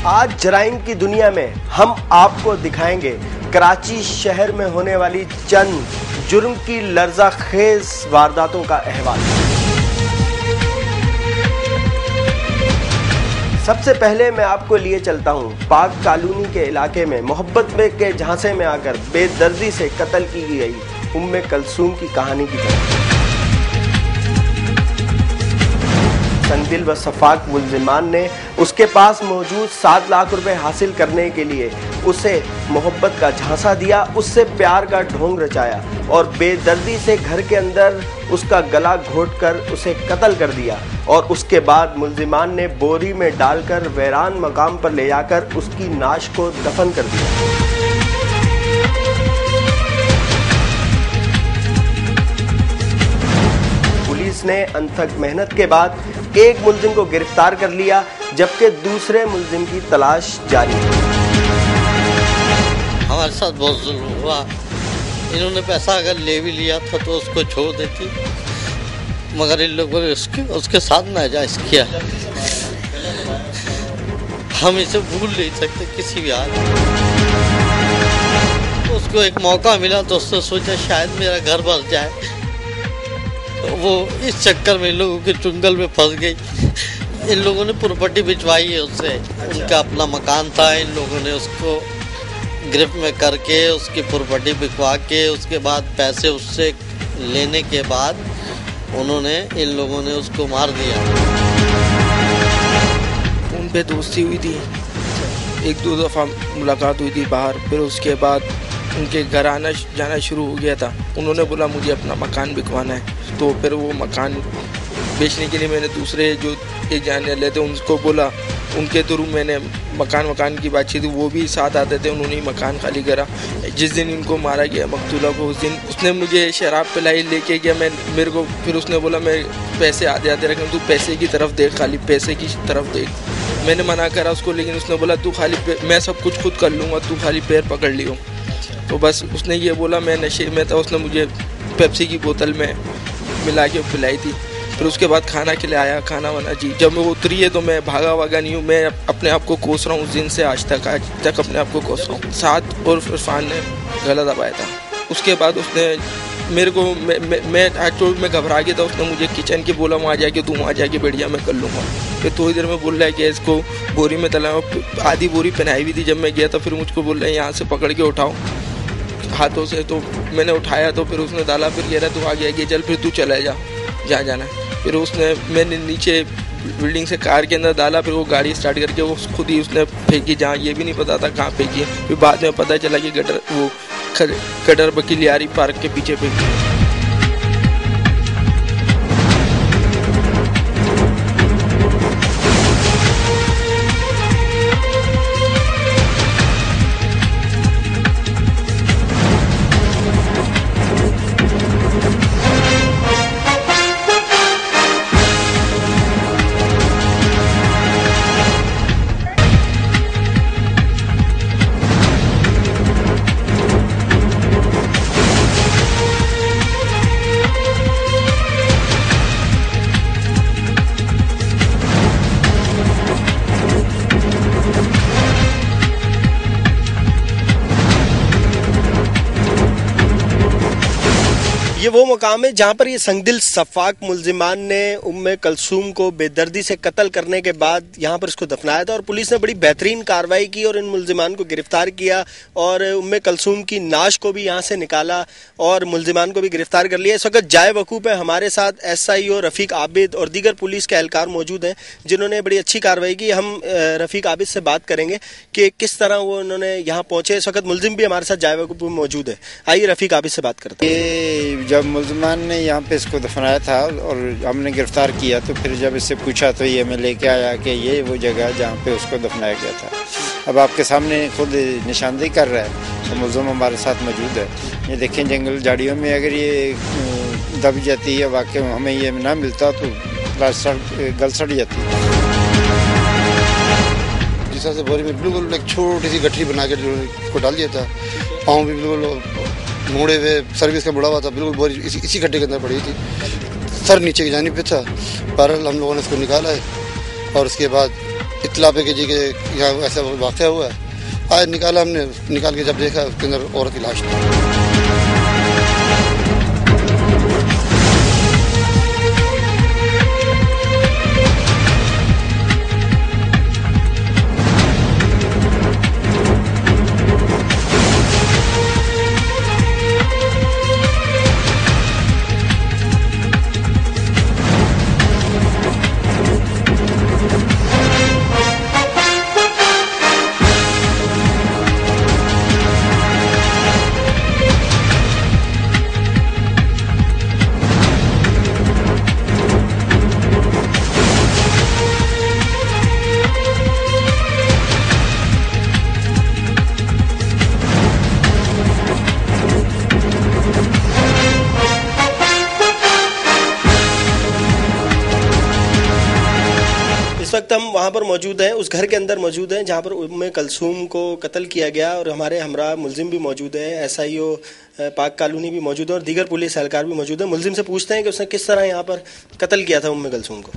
आज जराइम की दुनिया में हम आपको दिखाएंगे कराची शहर में होने वाली चंद जुर्म की लर्ज़ाखेज वारदातों का अहवाल। सबसे पहले मैं आपको लिए चलता हूं पाक कॉलोनी के इलाके में मोहब्बत में के झांसे में आकर बेदर्दी से कत्ल की गई उम्मे कलसूम की कहानी की तरफ। संदिल व सफाक मुल्जिमान ने उसके पास मौजूद 7 लाख रुपए हासिल करने के लिए उसे मोहब्बत का झांसा दिया, उससे प्यार का ढोंग रचाया और बेदर्दी से घर के अंदर उसका गला घोंटकर उसे कत्ल कर दिया और उसके बाद मुल्जिमान ने बोरी में डालकर वीरान मकाम पर ले जाकर उसकी नाश को दफन कर दिया। पुलिस ने अनथक मेहनत के बाद एक मुल्जिम को गिरफ्तार कर लिया, जबकि दूसरे मुल्जिम की तलाश जारी है। हमारे साथ बहुत जुल्म हुआ। इन्होंने पैसा अगर ले भी लिया था तो उसको छोड़ देती, मगर इन लोगों ने उसके साथ नाजायज किया। हम इसे भूल नहीं सकते किसी भी हाल। उसको एक मौका मिला तो उसने सोचा शायद मेरा घर बस जाए, वो इस चक्कर में इन लोगों के चुंगल में फंस गई। इन लोगों ने प्रॉपर्टी भिजवाई है उससे, उनका अपना मकान था, इन लोगों ने उसको गिरफ्त में करके उसकी प्रॉपर्टी बिकवा के उसके बाद पैसे उससे लेने के बाद उन्होंने इन लोगों ने उसको मार दिया। उन पे दोस्ती हुई थी, 1-2 दफ़ा मुलाकात हुई थी बाहर, फिर उसके बाद उनके घर आना जाना शुरू हो गया था। उन्होंने बोला मुझे अपना मकान बिकवाना है, तो फिर वो मकान बेचने के लिए मैंने दूसरे जो एक जानने वाले थे उनको बोला, उनके थ्रू मैंने मकान की बातचीत, वो भी साथ आते थे, उन्होंने मकान खाली करा। जिस दिन इनको मारा गया मकतूला को, उस दिन उसने मुझे शराब पिलाई लेके गया, मेरे को फिर उसने बोला मैं पैसे आधे आधे रख, तू पैसे की तरफ देख, खाली पैसे की तरफ देख। मैंने मना करा उसको, लेकिन उसने बोला तू खाली मैं सब कुछ खुद कर लूँगा, तू खाली पैर पकड़ लियो। तो बस उसने ये बोला, मैं नशे में था, उसने मुझे पेप्सी की बोतल में मिला के पिलाई थी। फिर उसके बाद खाना खिलाया, खाना वाना जी। जब मैं उतरी है तो मैं भागा नहीं हूँ, मैं अपने आप को कोस रहा हूँ उस दिन से आज तक अपने आप को कोस रहा हूँ। साथ और इरफान ने गला दबाया था। उसके बाद उसने मेरे को मैं घबरा गया था, उसने मुझे किचन के बोला वहाँ जाके तू वहाँ जाके बैठ जा, मैं कर लूँगा। फिर थोड़ी देर में बोल रहा है कि इसको बोरी में तला, आधी बोरी पहनाई हुई थी जब मैं गया था। फिर मुझको बोल रहा है यहाँ से पकड़ के उठाओ हाथों से, तो मैंने उठाया तो फिर उसने डाला, फिर कह रहा तू आगे आगे चल, फिर तू चला जा जाना है। फिर मैंने नीचे बिल्डिंग से कार के अंदर डाला, फिर वो गाड़ी स्टार्ट करके वो खुद ही उसने फेंकी, जहाँ ये भी नहीं पता था कहाँ फेंकी। फिर बाद में पता चला कि गटर बकीलियारी पार्क के पीछे फेंकी। ये वो मकाम है जहाँ पर ये संदिल सफाक मुल्जिमान ने उम्मे कलसूम को बेदर्दी से कत्ल करने के बाद यहाँ पर इसको दफनाया था और पुलिस ने बड़ी बेहतरीन कार्रवाई की और इन मुल्जिमान को गिरफ्तार किया और उम्मे कलसूम की नाश को भी यहाँ से निकाला और मुल्जिमान को भी गिरफ्तार कर लिया। इस वक्त जाए वकूफ है हमारे साथ SIO रफ़ीक आबिद और दीगर पुलिस के एहलकार मौजूद हैं जिन्होंने बड़ी अच्छी कार्रवाई की। हम रफ़ीक आबिद से बात करेंगे कि किस तरह वो उन्होंने यहाँ पहुँचे। इस वक्त मुल्जिम भी हमारे साथ जाए वकूफ में मौजूद है। आइए रफ़ीक आबिद से बात करते हैं। जब मुल्ज़मान ने यहाँ पे इसको दफनाया था और हमने गिरफ्तार किया, तो फिर जब इससे पूछा तो ये हमें लेके आया कि ये वो जगह जहाँ पे उसको दफनाया गया था। अब आपके सामने खुद निशानदेही कर रहा है, तो मुल्ज़िम हमारे साथ मौजूद है। ये देखें जंगल झाड़ियों में अगर ये दब जाती है, वाकई हमें ये ना मिलता तो गल सड़ जाती है। जिस तरह से बोरी में बिल्कुल एक छोटी सी गठरी बना के को डाल दिया था, पाँव भी बिल्कुल मुड़े हुए, सर्विस का मुड़ा हुआ था, बिल्कुल बोरी इसी गड्ढे के अंदर पड़ी थी, सर नीचे की जानिब पे था। बहरहाल हम लोगों ने इसको निकाला है और उसके बाद इत्तला पे कि यहाँ ऐसा वाक़या हुआ है। आज निकाला हमने, निकाल के जब देखा उसके अंदर औरत की लाश थी। इस वक्त हम वहां पर मौजूद हैं, उस घर के अंदर मौजूद हैं जहां पर उम्मे कलसूम को कत्ल किया गया और हमारे हमरा मुल्जिम भी मौजूद है, SIO पाक कॉलोनी भी मौजूद है और दीगर पुलिस एहलकार भी मौजूद है। मुल्जिम से पूछते हैं कि उसने किस तरह यहाँ पर कत्ल किया था उम्मे कलसूम को।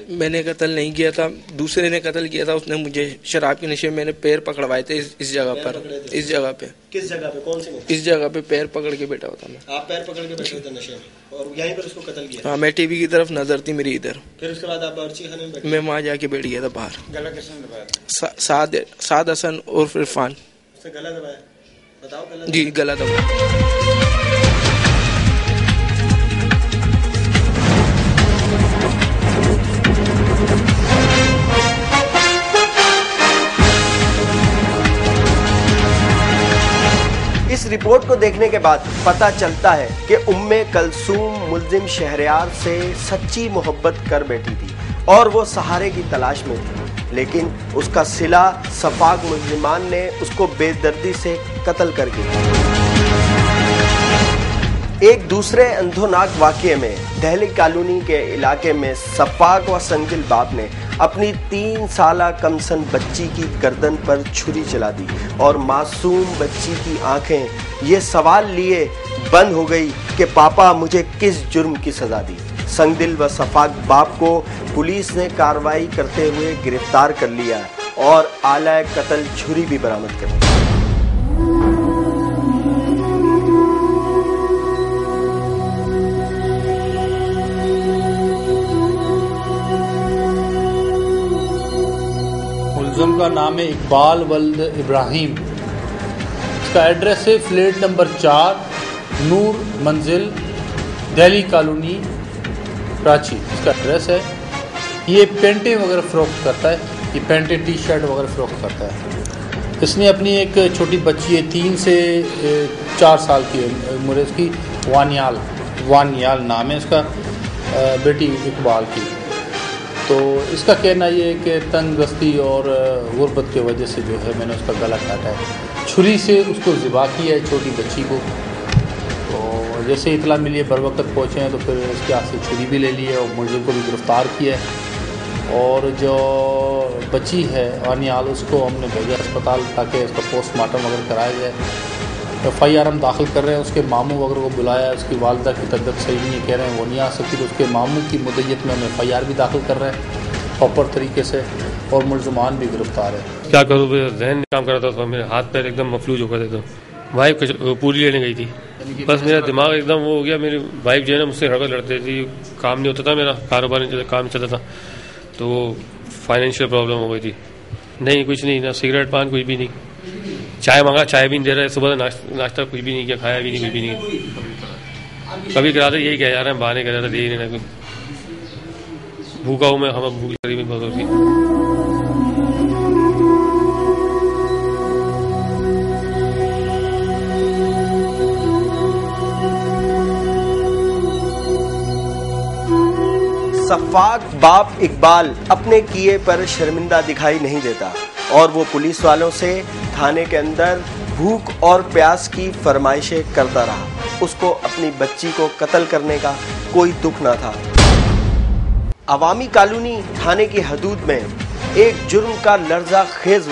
मैंने कत्ल नहीं किया था, दूसरे ने कत्ल किया था। उसने मुझे शराब के नशे में मैंने पैर पकड़वाए थे इस जगह पर। इस जगह पे किस जगह पे, कौन सी में? इस जगह पे पैर पकड़ के बैठा होता मैं। आप पैर पकड़ के बैठे थे नशे में और यहीं पर उसको कत्ल किया? हाँ, मैं टीवी की तरफ नजर थी मेरी इधर। फिर उसके बाद आप बावर्ची खाने में बैठे? मैं वहाँ जाके बैठ गया था बाहर। गला किसने दबाया? साद हसन और इरफान। उसने गला दबाया? बताओ गला। जी, गला दबाया। इस रिपोर्ट को देखने के बाद पता चलता है कि उम्मे कलसूम मुल्जिम शहरयार से सच्ची मोहब्बत कर बैठी थी और वो सहारे की तलाश में थी, लेकिन उसका सिला सफाक मुल्जिमान ने उसको बेदर्दी से कत्ल कर दिया। एक दूसरे अंधोनाक वाक़ये में दहली कॉलोनी के इलाके में सफाक व संगिल बाप ने अपनी 3 साला कमसन बच्ची की गर्दन पर छुरी चला दी और मासूम बच्ची की आंखें ये सवाल लिए बंद हो गई कि पापा मुझे किस जुर्म की सजा दी। संगदिल व सफाक बाप को पुलिस ने कार्रवाई करते हुए गिरफ्तार कर लिया और आला कत्ल छुरी भी बरामद कर ली। मुल्ज़िम का नाम है इकबाल वल्द इब्राहिम। इसका एड्रेस है फ्लैट नंबर 4 नूर मंजिल दिल्ली कॉलोनी कराची। इसका एड्रेस है। ये पेंटें वगैरह फ़रोख्त करता है, ये पेंटें टी शर्ट वगैरह फ़रोख्त करता है। इसने अपनी एक छोटी बच्ची है 3 से 4 साल की उम्र है इसकी, वानियाल नाम है इसका, बेटी इकबाल की। तो इसका कहना ये है कि तंगदस्ती और गुर्बत की वजह से जो है मैंने उसका गला काटा है, छुरी से उसको ज़िबा किया है छोटी बच्ची को। तो जैसे इतला मिली है बर वक्त पहुँचे हैं तो फिर इसके हाथ से छुरी भी ले ली है और मुल्ज़िम को भी गिरफ़्तार किया है। और जो बच्ची है वानियाल उसको हमने भेजा अस्पताल ताकि इसका पोस्टमार्टम वगैरह कराया जाए। FIR हम दाखिल कर रहे हैं। उसके मामू वगैरह को बुलाया, उसकी वालदा की तबीयत सही नहीं है, कह रहे हैं वो नहीं आ सकती, तो उसके मामू की मुद्दत में हम FIR भी दाखिल कर रहे हैं प्रॉपर तरीके से और मुल्ज़िमान भी गिरफ्तार है। क्या करूँ, जहन काम कर रहा था, मेरे हाथ पैर एकदम मफलूज हो गए थे। तो वाइफ पूरी लेने गई थी, बस मेरा दिमाग एकदम वो हो गया। मेरी वाइफ जो है ना मुझसे हड़बड़ लड़ती थी, काम नहीं होता था, मेरा कारोबार नहीं चलता, काम नहीं चलता था, तो फाइनेंशियल प्रॉब्लम हो गई थी। नहीं कुछ नहीं, ना सिगरेट पान कुछ भी नहीं। चाय मांगा, चाय भी नहीं दे रहा है। सुबह नाश्ता कुछ भी नहीं किया, खाया भी नहीं, कुछ भी नहीं। कभी करा तो यही कह जा रहे हैं, बहाने कह रहा था, दे ही नहीं रहा। भूखा हूँ मैं, हम भूख लगी बहुत होती। सफाक बाप इकबाल अपने किए पर शर्मिंदा दिखाई नहीं देता और वो पुलिस वालों से थाने के अंदर भूख और प्यास की फरमाइशें करता रहा। उसको अपनी बच्ची को कत्ल करने का कोई दुख ना था। अवामी कॉलोनी थाने की हदूद में एक जुर्म का लर्जा खेज